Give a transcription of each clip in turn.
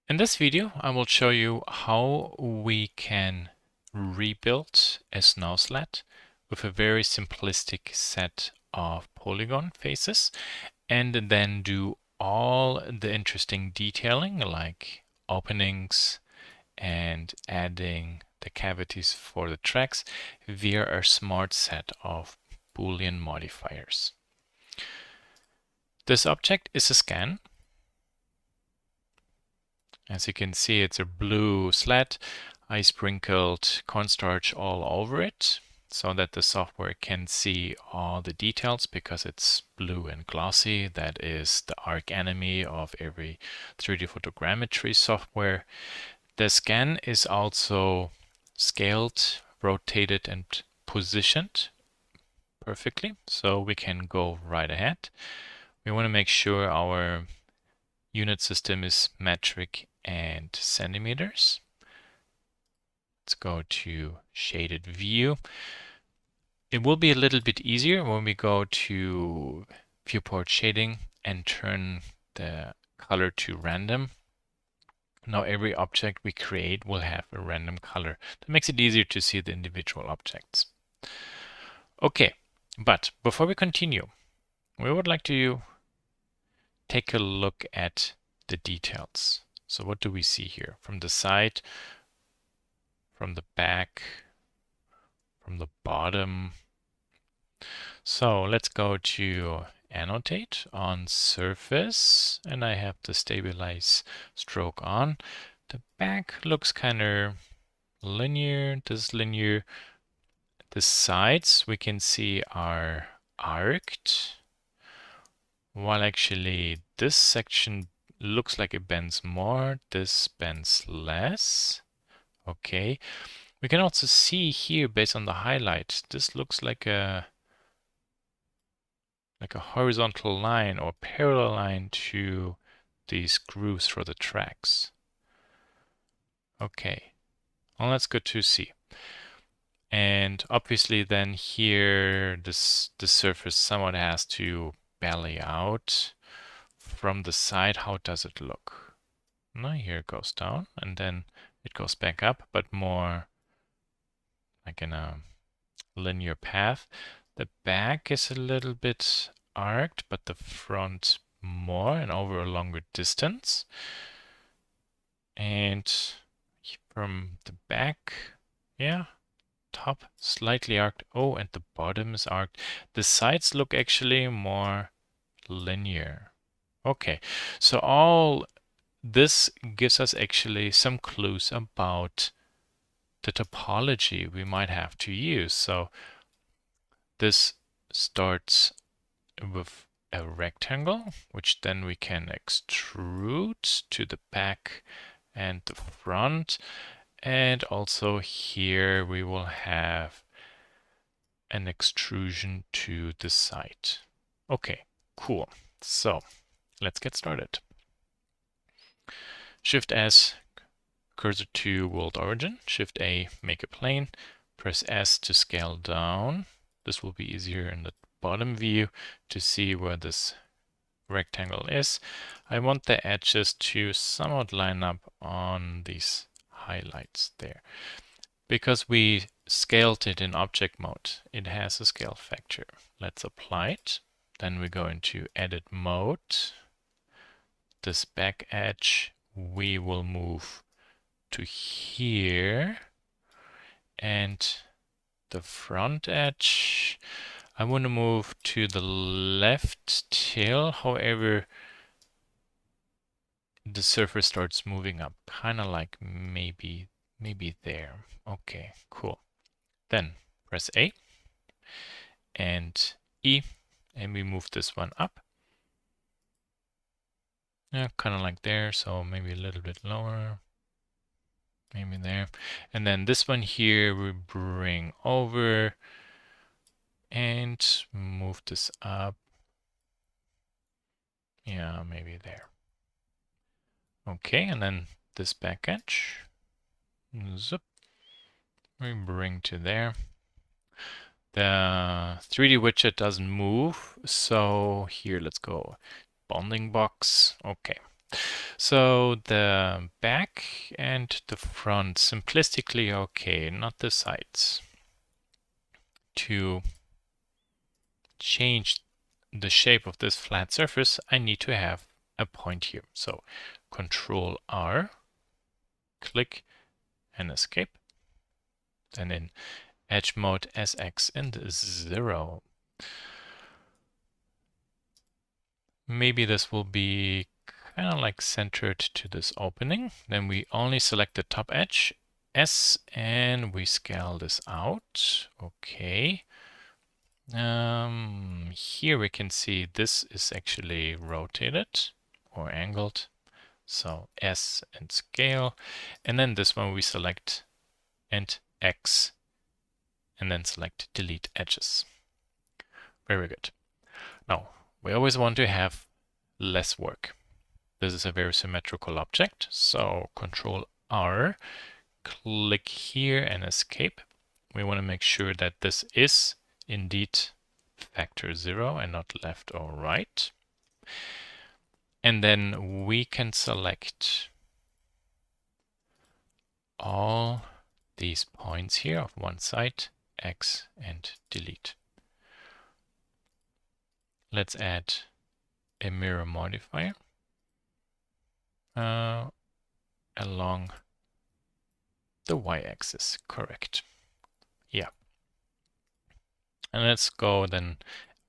In this video, I will show you how we can rebuild a snow sled with a very simplistic set of polygon faces and then do all the interesting detailing like openings and adding the cavities for the tracks via a smart set of Boolean modifiers. This object is a scan. As you can see, it's a blue sled. I sprinkled cornstarch all over it so that the software can see all the details because it's blue and glossy. That is the arch enemy of every 3D photogrammetry software. The scan is also scaled, rotated, and positioned perfectly, so we can go right ahead. We want to make sure our unit system is metric and centimeters. Let's go to shaded view. It will be a little bit easier when we go to viewport shading and turn the color to random. Now every object we create will have a random color. That makes it easier to see the individual objects. Okay, but before we continue, we would like to take a look at the details. So what do we see here? From the side, from the back, from the bottom. So let's go to annotate on surface, and I have the stabilize stroke on. The back looks kind of linear. This linear. The sides we can see are arced, while actually this section looks like it bends more, this bends less. Okay, we can also see here based on the highlight, this looks like a horizontal line or parallel line to these grooves for the tracks. Okay, well, that's good to see. And obviously then here the surface somewhat has to belly out from the side. How does it look? Now here it goes down and then it goes back up, but more like in a linear path. The back is a little bit arced, but the front more and over a longer distance. And from the back, yeah, top slightly arced. Oh, and the bottom is arced. The sides look actually more linear. Okay, so all this gives us actually some clues about the topology we might have to use. So this starts with a rectangle, which then we can extrude to the back and the front. And also here we will have an extrusion to the side. Okay, cool. So let's get started. Shift S, cursor to world origin. Shift A, make a plane. Press S to scale down. This will be easier in the bottom view to see where this rectangle is. I want the edges to somewhat line up on these highlights there. Because we scaled it in object mode, it has a scale factor. Let's apply it. Then we go into edit mode. This back edge we will move to here, and the front edge I want to move to the left tail. However, the surface starts moving up, kind of like maybe there. Okay, cool. Then press A and E, and we move this one up. Yeah, kind of like there, so maybe a little bit lower. Maybe there. And then this one here we bring over and move this up. Yeah, maybe there. Okay, and then this back edge. Zip. We bring to there. The 3D widget doesn't move, so here let's go. Bounding box. Okay. So the back and the front simplistically okay, not the sides. To change the shape of this flat surface, I need to have a point here. So Control R, click and escape. And in edge mode, SX and 0. Maybe this will be kind of like centered to this opening. Then we only select the top edge, S, and we scale this out. Okay. Here we can see this is actually rotated or angled. So S and scale. And then this one we select and X and then select delete edges. Very good. Now, we always want to have less work. This is a very symmetrical object. So Control R, click here and escape. We want to make sure that this is indeed factor 0 and not left or right. And then we can select all these points here of one side, X, and delete. Let's add a mirror modifier along the y-axis, correct. Yeah. And let's go then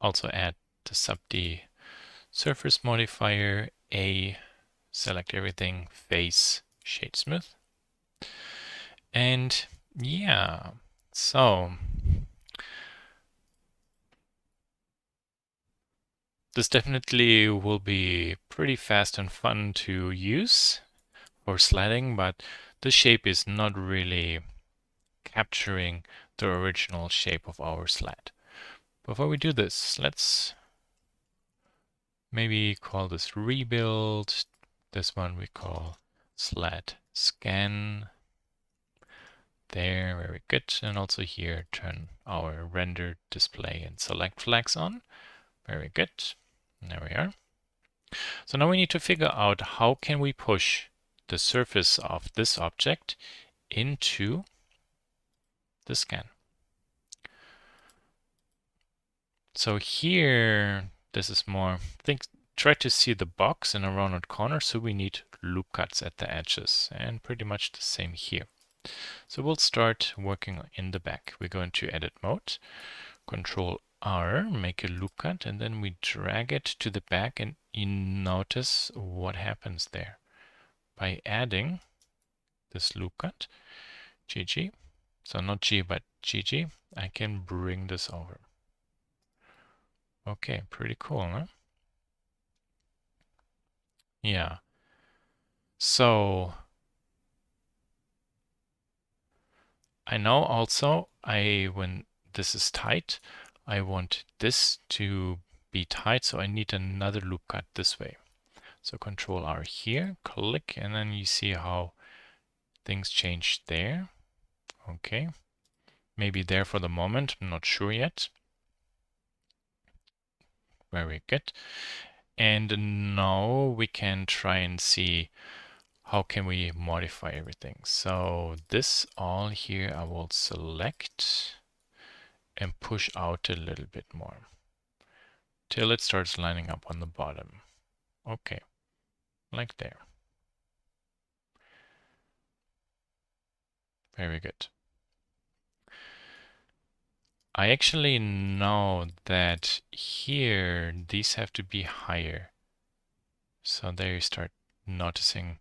also add the sub D surface modifier, A, select everything, face, shade smooth. And yeah, so this definitely will be pretty fast and fun to use for sledding, but the shape is not really capturing the original shape of our sled. Before we do this, let's maybe call this rebuild. This one we call sled scan. There, very good. And also here, turn our render display and select flags on. Very good. There we are. So now we need to figure out how can we push the surface of this object into the scan. So here, this is more, try to see the box in a rounded corner, so we need loop cuts at the edges, and pretty much the same here. So we'll start working in the back. We go into edit mode, Control R, make a loop cut, and then we drag it to the back, and you notice what happens there. By adding this loop cut, GG, so not G but GG, I can bring this over. Okay, pretty cool, huh? Yeah. So I know also when this is tight, I want this to be tight, so I need another loop cut this way. So Control R here, click, and then you see how things change there. Okay. Maybe there for the moment, I'm not sure yet. Very good. And now we can try and see how can we modify everything. So this all here I will select and push out a little bit more till it starts lining up on the bottom. Okay, like there. Very good. I actually know that here these have to be higher. So there you start noticing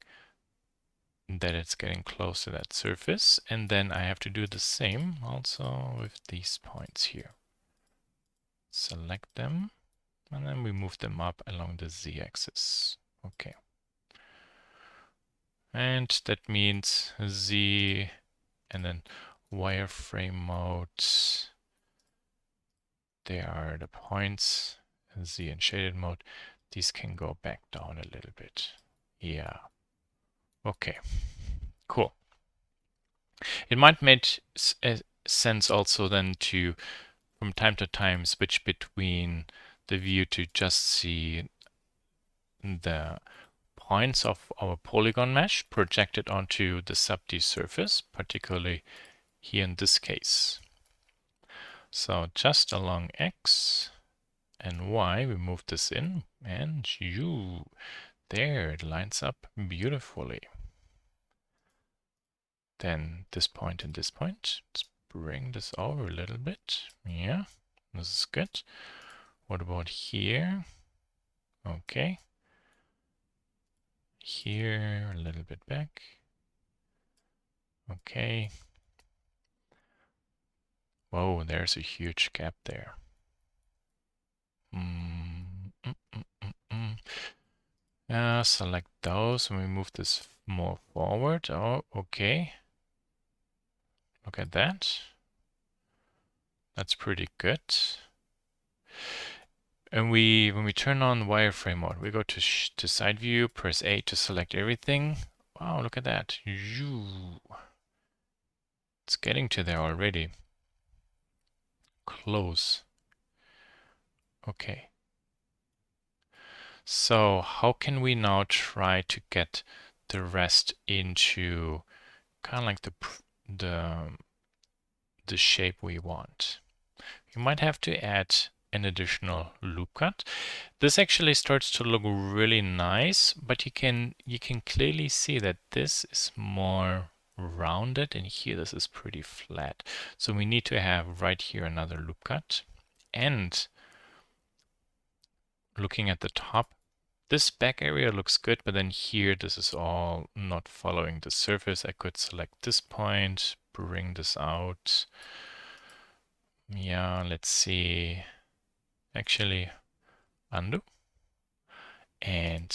that it's getting close to that surface. And then I have to do the same also with these points here. Select them, and then we move them up along the z-axis. Okay. And that means Z and then wireframe mode. There are the points, Z and shaded mode. These can go back down a little bit. Yeah. Okay. Cool. It might make sense also then to, from time to time, switch between the view to just see the points of our polygon mesh projected onto the sub-D surface, particularly here in this case. So just along X and Y, we move this in, and there it lines up beautifully. Then this point and this point. Let's bring this over a little bit. Yeah, this is good. What about here? Okay. Here, a little bit back. Okay. Whoa, there's a huge gap there. Select those and we move this more forward. Oh, okay. Look at that. That's pretty good. And when we turn on wireframe mode, we go to side view, press A to select everything. Wow, look at that. It's getting to there already. Close. Okay. So how can we now try to get the rest into kind of like the shape we want? You might have to add an additional loop cut. This actually starts to look really nice, but you can clearly see that this is more rounded and here this is pretty flat. So we need to have right here another loop cut. And looking at the top, this back area looks good, but then here this is all not following the surface. I could select this point, bring this out. Yeah, let's see. Actually, undo. And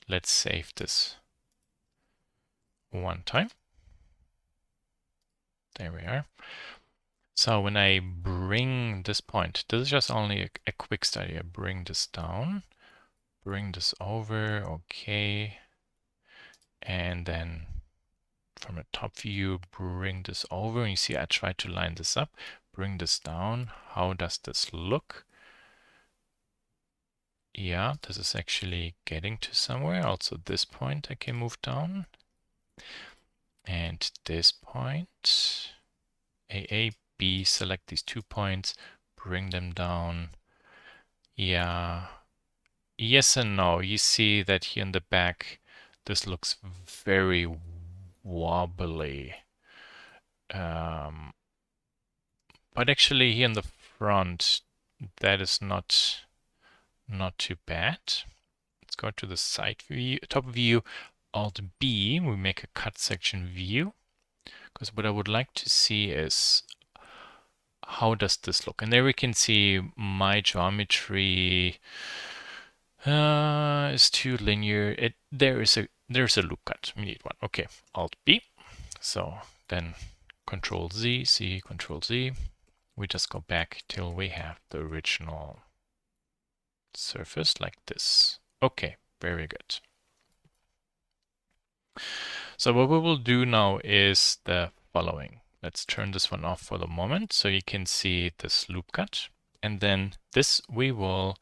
let's save this one time. There we are. So when I bring this point, this is just only a quick study. I bring this down, bring this over, okay. And then from the top view, bring this over. And you see I try to line this up, bring this down. How does this look? Yeah, this is actually getting to somewhere. Also this point I can move down. And this point, A, B, select these 2 points, bring them down. Yeah, yes and no. You see that here in the back, this looks very wobbly. But actually here in the front, that is not too bad. Let's go to the side view, top view, Alt B, we make a cut section view. Because what I would like to see is how does this look? And there we can see my geometry is too linear. There's a loop cut. We need one. Okay, Alt B. So then Control Z, C, Control Z. We just go back till we have the original surface like this. Okay, very good. So what we will do now is the following. Let's turn this one off for the moment so you can see this loop cut. And then this we will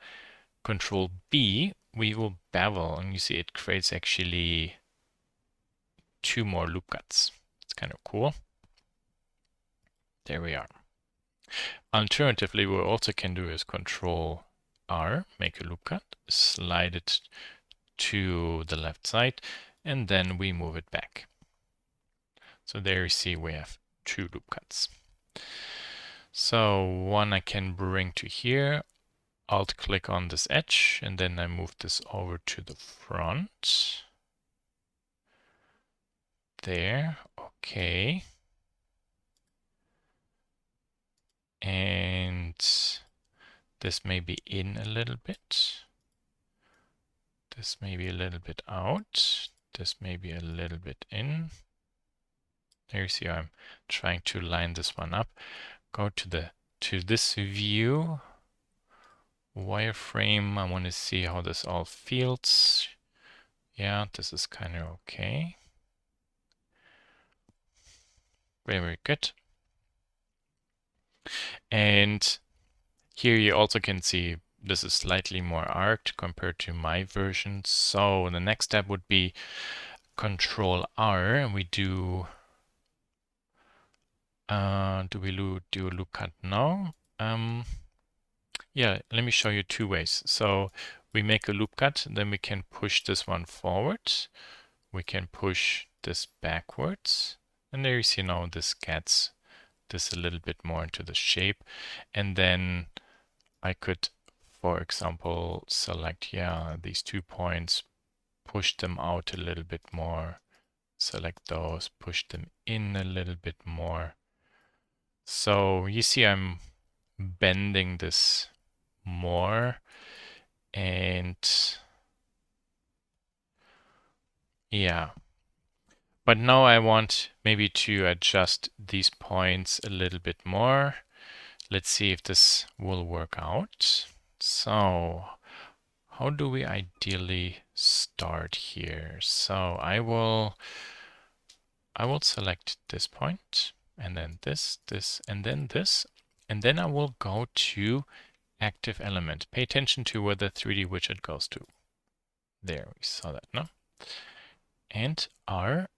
Control B, we will bevel, and you see it creates actually 2 more loop cuts. It's kind of cool. There we are. Alternatively, what we also can do is Control R, make a loop cut, slide it to the left side, and then we move it back. So there you see we have 2 loop cuts. So one I can bring to here, Alt click on this edge, and then I move this over to the front. There, okay. And this may be in a little bit. This may be a little bit out. This may be a little bit in. There you see I'm trying to line this one up. Go to this view. Wireframe, I want to see how this all feels. Yeah, this is kind of okay. Very, very good. And here you also can see this is slightly more arced compared to my version. So the next step would be Control R, and we do do a loop cut now? Yeah, let me show you two ways. So we make a loop cut, then we can push this one forward. We can push this backwards. And there you see now this gets this a little bit more into the shape. And then I could, for example, select, these 2 points, push them out a little bit more, select those, push them in a little bit more. So you see I'm bending this more, and yeah. But now I want maybe to adjust these points a little bit more. Let's see if this will work out. So how do we ideally start here? So I will select this point, and then this, and then this, and then I will go to active element. Pay attention to where the 3D widget goes to. There, we saw that, no? And R,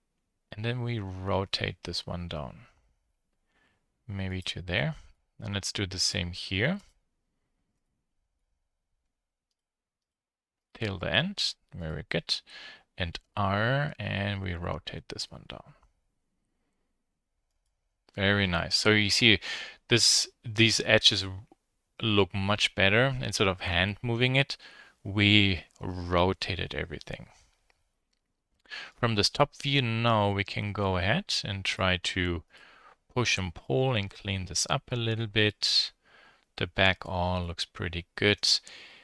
and then we rotate this one down. Maybe to there. And let's do the same here. Till the end, very good. And R, and we rotate this one down. Very nice. So you see these edges look much better. Instead of hand moving it, we rotated everything. From this top view now we can go ahead and try to push and pull and clean this up a little bit. The back all looks pretty good.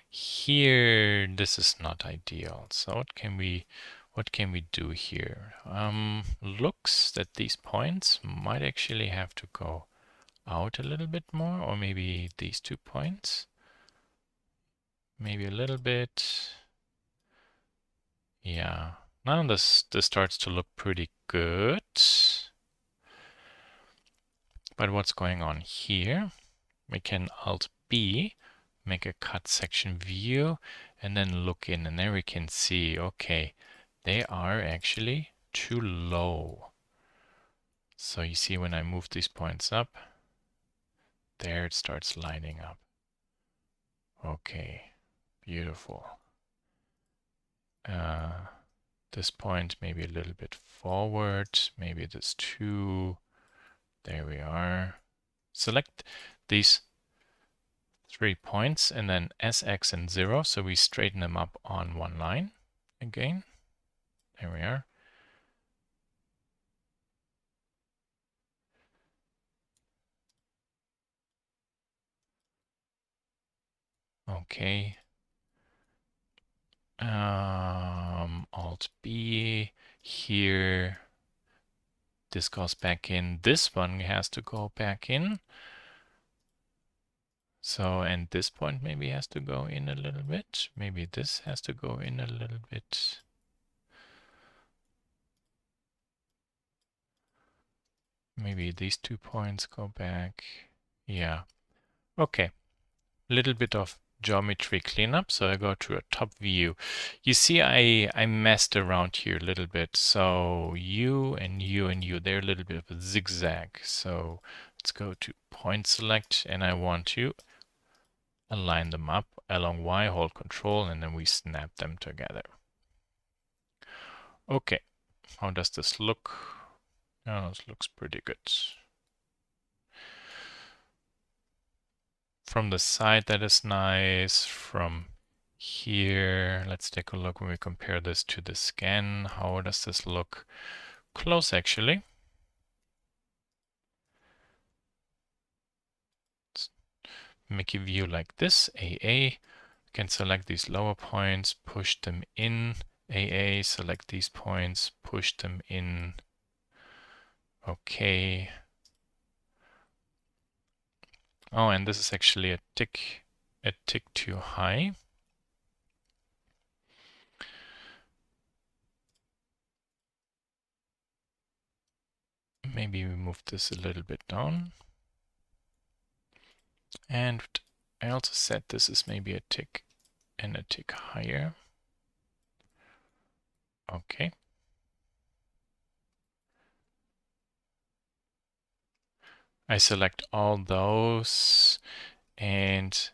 Here, this is not ideal. So what can we do here? Looks that these points might actually have to go out a little bit more, or maybe these 2 points. Maybe a little bit. Yeah. Now this starts to look pretty good. But what's going on here? We can Alt B, make a cut section view, and then look in, and there we can see, okay, they are actually too low. So you see when I move these points up, there it starts lining up. Okay, beautiful. This point maybe a little bit forward, maybe this 2. There we are. Select these 3 points and then S, X, and 0. So we straighten them up on one line again. There we are. Okay. Alt B here. This goes back in. This one has to go back in. So, and this point maybe has to go in a little bit. Maybe this has to go in a little bit. Maybe these 2 points go back. Yeah. Okay. Little bit of geometry cleanup. So I go to a top view. You see I messed around here a little bit. So you and you and you, they're a little bit of a zigzag. So let's go to point select, and I want to align them up along Y, hold control, and then we snap them together. Okay, how does this look? Oh, this looks pretty good. From the side, that is nice. From here, let's take a look when we compare this to the scan. How does this look? Close, actually. Let's make a view like this, AA. We can select these lower points, push them in. AA, select these points, push them in. Okay. Oh, and this is actually a tick too high. Maybe we move this a little bit down. And I also said this is maybe a tick and a tick higher. Okay. I select all those and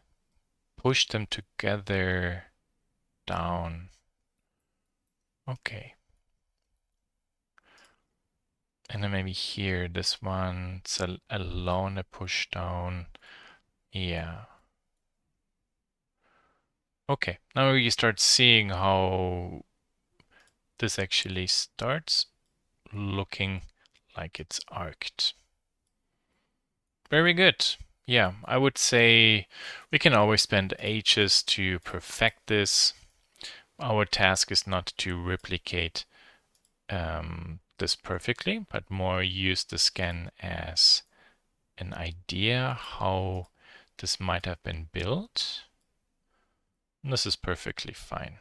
push them together down. Okay. And then maybe here, this one, it's alone a push down. Yeah. Okay, now you start seeing how this actually starts looking like it's arced. Very good. Yeah, I would say we can always spend ages to perfect this. Our task is not to replicate this perfectly, but more use the scan as an idea how this might have been built. And this is perfectly fine.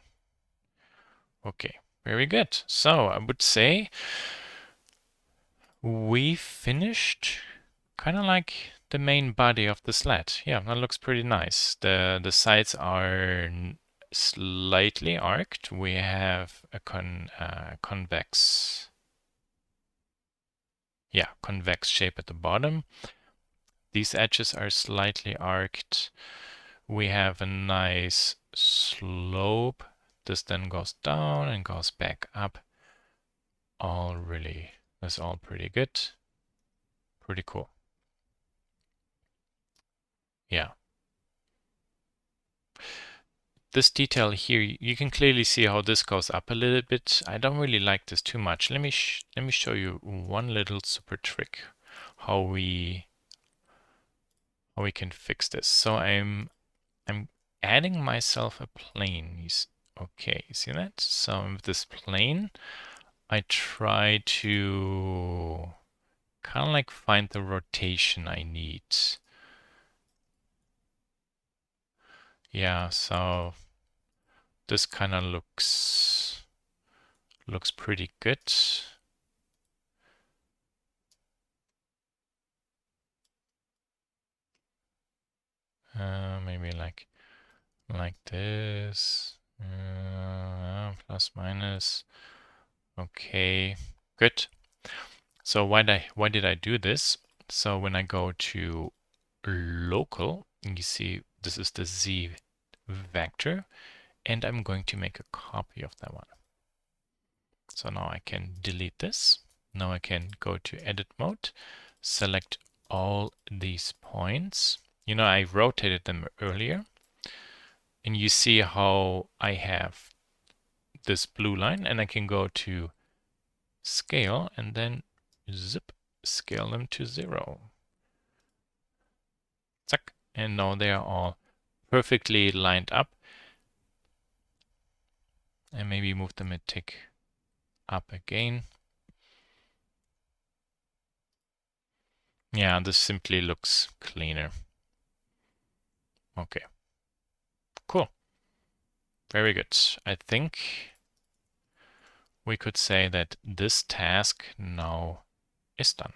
Okay, very good. So I would say we finished kind of like the main body of the sled. Yeah, that looks pretty nice. The sides are slightly arced. We have a convex shape at the bottom. These edges are slightly arced. We have a nice slope. This then goes down and goes back up. That's all pretty good. Pretty cool. Yeah. This detail here, you can clearly see how this goes up a little bit. I don't really like this too much. Let me show you one little super trick how we can fix this. So I'm adding myself a plane. Okay, you see that? So with this plane, I try to kind of like find the rotation I need. Yeah, so this kind of looks pretty good. Maybe like this. Plus minus. Okay, good. So why did I do this? So when I go to local, you see this is the z vector, and I'm going to make a copy of that one. So now I can delete this. Now I can go to edit mode, select all these points. You know, I rotated them earlier, and you see how I have this blue line, and I can go to scale and then zip, scale them to 0. Zack, and now they are all perfectly lined up. And maybe move them a tick up again. Yeah, this simply looks cleaner. Okay, cool. Very good. I think we could say that this task now is done.